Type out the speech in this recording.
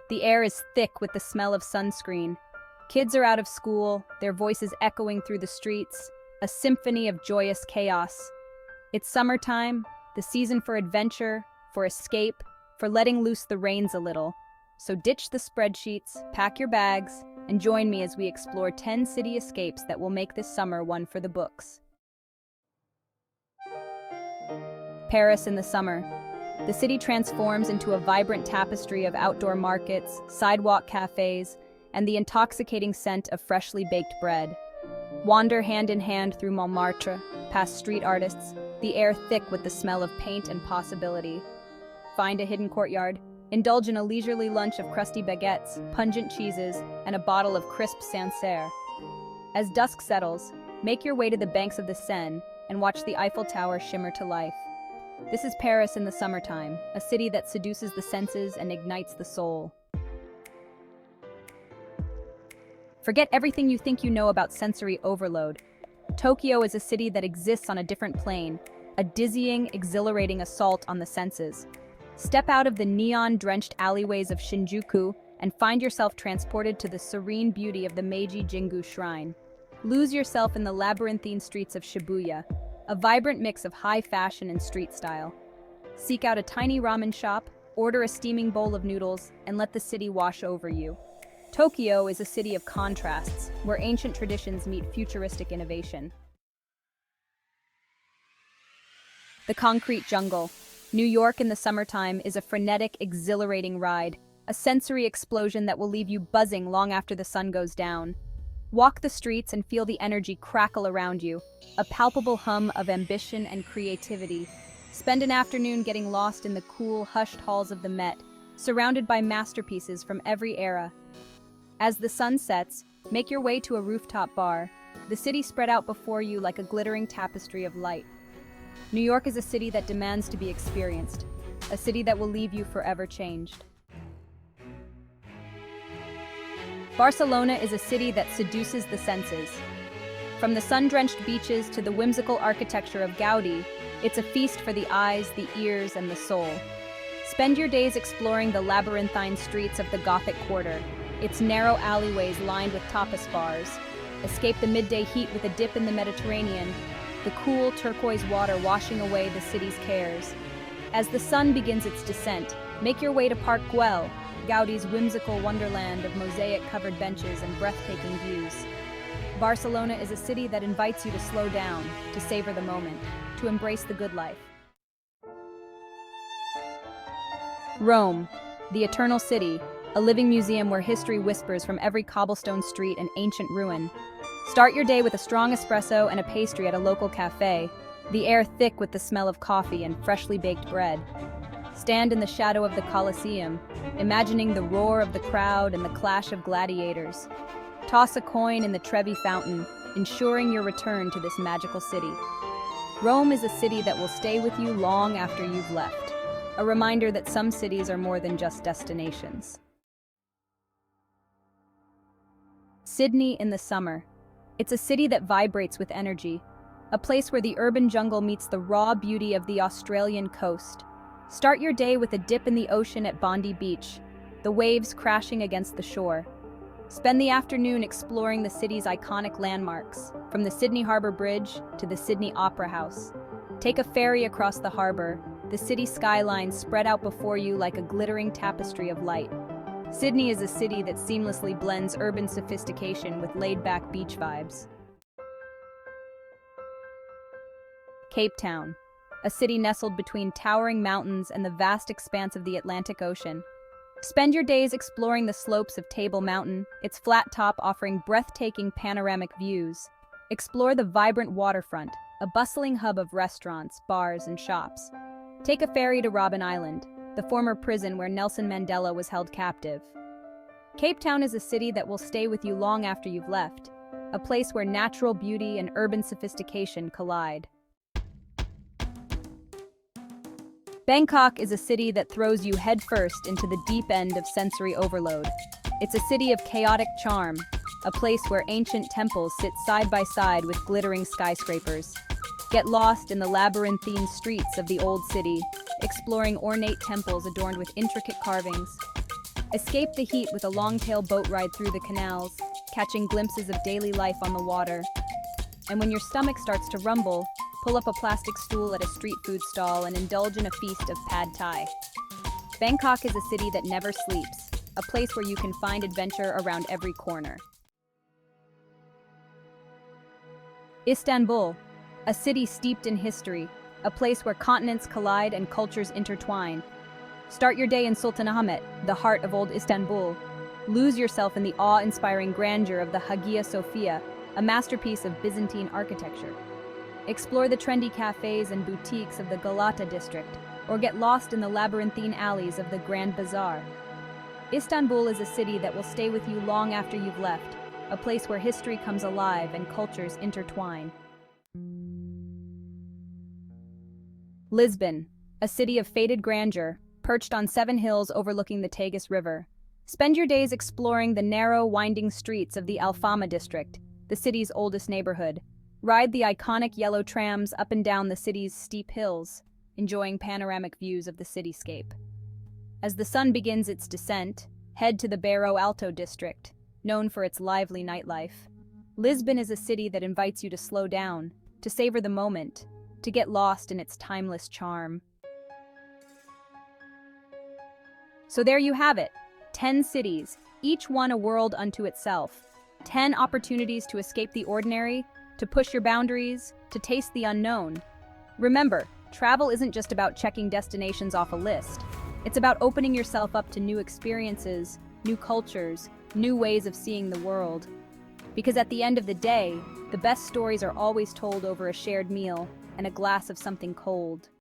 The air is thick with the smell of sunscreen. Kids are out of school, their voices echoing through the streets, a symphony of joyous chaos. It's summertime, the season for adventure, for escape, for letting loose the reins a little. So ditch the spreadsheets, pack your bags, and join me as we explore 10 city escapes that will make this summer one for the books. Paris in the summer. The city transforms into a vibrant tapestry of outdoor markets, sidewalk cafes, and the intoxicating scent of freshly baked bread. Wander hand in hand through Montmartre, past street artists, the air thick with the smell of paint and possibility. Find a hidden courtyard, indulge in a leisurely lunch of crusty baguettes, pungent cheeses, and a bottle of crisp Sancerre. As dusk settles, make your way to the banks of the Seine and watch the Eiffel Tower shimmer to life. This is Paris in the summertime, a city that seduces the senses and ignites the soul. Forget everything you think you know about sensory overload. Tokyo is a city that exists on a different plane, a dizzying, exhilarating assault on the senses. Step out of the neon-drenched alleyways of Shinjuku and find yourself transported to the serene beauty of the Meiji Jingu Shrine. Lose yourself in the labyrinthine streets of Shibuya, a vibrant mix of high fashion and street style. Seek out a tiny ramen shop, order a steaming bowl of noodles, and let the city wash over you. Tokyo is a city of contrasts, where ancient traditions meet futuristic innovation. The concrete jungle. New York in the summertime is a frenetic, exhilarating ride, a sensory explosion that will leave you buzzing long after the sun goes down. Walk the streets and feel the energy crackle around you, a palpable hum of ambition and creativity. Spend an afternoon getting lost in the cool, hushed halls of the Met, surrounded by masterpieces from every era. As the sun sets, make your way to a rooftop bar, the city spread out before you like a glittering tapestry of light. New York is a city that demands to be experienced, a city that will leave you forever changed. Barcelona is a city that seduces the senses. From the sun-drenched beaches to the whimsical architecture of Gaudi, it's a feast for the eyes, the ears, and the soul. Spend your days exploring the labyrinthine streets of the Gothic Quarter, its narrow alleyways lined with tapas bars. Escape the midday heat with a dip in the Mediterranean, the cool turquoise water washing away the city's cares. As the sun begins its descent, make your way to Park Güell, Gaudi's whimsical wonderland of mosaic-covered benches and breathtaking views. Barcelona is a city that invites you to slow down, to savor the moment, to embrace the good life. Rome, the eternal city, a living museum where history whispers from every cobblestone street and ancient ruin. Start your day with a strong espresso and a pastry at a local cafe, the air thick with the smell of coffee and freshly baked bread. Stand in the shadow of the Colosseum, imagining the roar of the crowd and the clash of gladiators. Toss a coin in the Trevi Fountain, ensuring your return to this magical city. Rome is a city that will stay with you long after you've left, a reminder that some cities are more than just destinations. Sydney in the summer. It's a city that vibrates with energy, a place where the urban jungle meets the raw beauty of the Australian coast. Start your day with a dip in the ocean at Bondi Beach, the waves crashing against the shore. Spend the afternoon exploring the city's iconic landmarks, from the Sydney Harbour Bridge to the Sydney Opera House. Take a ferry across the harbour, the city skyline spread out before you like a glittering tapestry of light. Sydney is a city that seamlessly blends urban sophistication with laid-back beach vibes. Cape Town, a city nestled between towering mountains and the vast expanse of the Atlantic Ocean. Spend your days exploring the slopes of Table Mountain, its flat top offering breathtaking panoramic views. Explore the vibrant waterfront, a bustling hub of restaurants, bars, and shops. Take a ferry to Robben Island, the former prison where Nelson Mandela was held captive. Cape Town is a city that will stay with you long after you've left, a place where natural beauty and urban sophistication collide. Bangkok is a city that throws you headfirst into the deep end of sensory overload. It's a city of chaotic charm, a place where ancient temples sit side by side with glittering skyscrapers. Get lost in the labyrinthine streets of the old city, exploring ornate temples adorned with intricate carvings. Escape the heat with a long-tail boat ride through the canals, catching glimpses of daily life on the water. And when your stomach starts to rumble, pull up a plastic stool at a street food stall and indulge in a feast of pad thai. Bangkok is a city that never sleeps, a place where you can find adventure around every corner. Istanbul, a city steeped in history, a place where continents collide and cultures intertwine. Start your day in Sultanahmet, the heart of old Istanbul. Lose yourself in the awe-inspiring grandeur of the Hagia Sophia, a masterpiece of Byzantine architecture. Explore the trendy cafes and boutiques of the Galata district, or get lost in the labyrinthine alleys of the Grand Bazaar. Istanbul is a city that will stay with you long after you've left, a place where history comes alive and cultures intertwine. Lisbon, a city of faded grandeur, perched on 7 hills overlooking the Tagus River. Spend your days exploring the narrow, winding streets of the Alfama district, the city's oldest neighborhood. Ride the iconic yellow trams up and down the city's steep hills, enjoying panoramic views of the cityscape. As the sun begins its descent, head to the Bairro Alto district, known for its lively nightlife. Lisbon is a city that invites you to slow down, to savor the moment, to get lost in its timeless charm. So there you have it, 10 cities, each one a world unto itself. 10 opportunities to escape the ordinary, to push your boundaries, to taste the unknown. Remember, travel isn't just about checking destinations off a list. It's about opening yourself up to new experiences, new cultures, new ways of seeing the world. Because at the end of the day, the best stories are always told over a shared meal and a glass of something cold.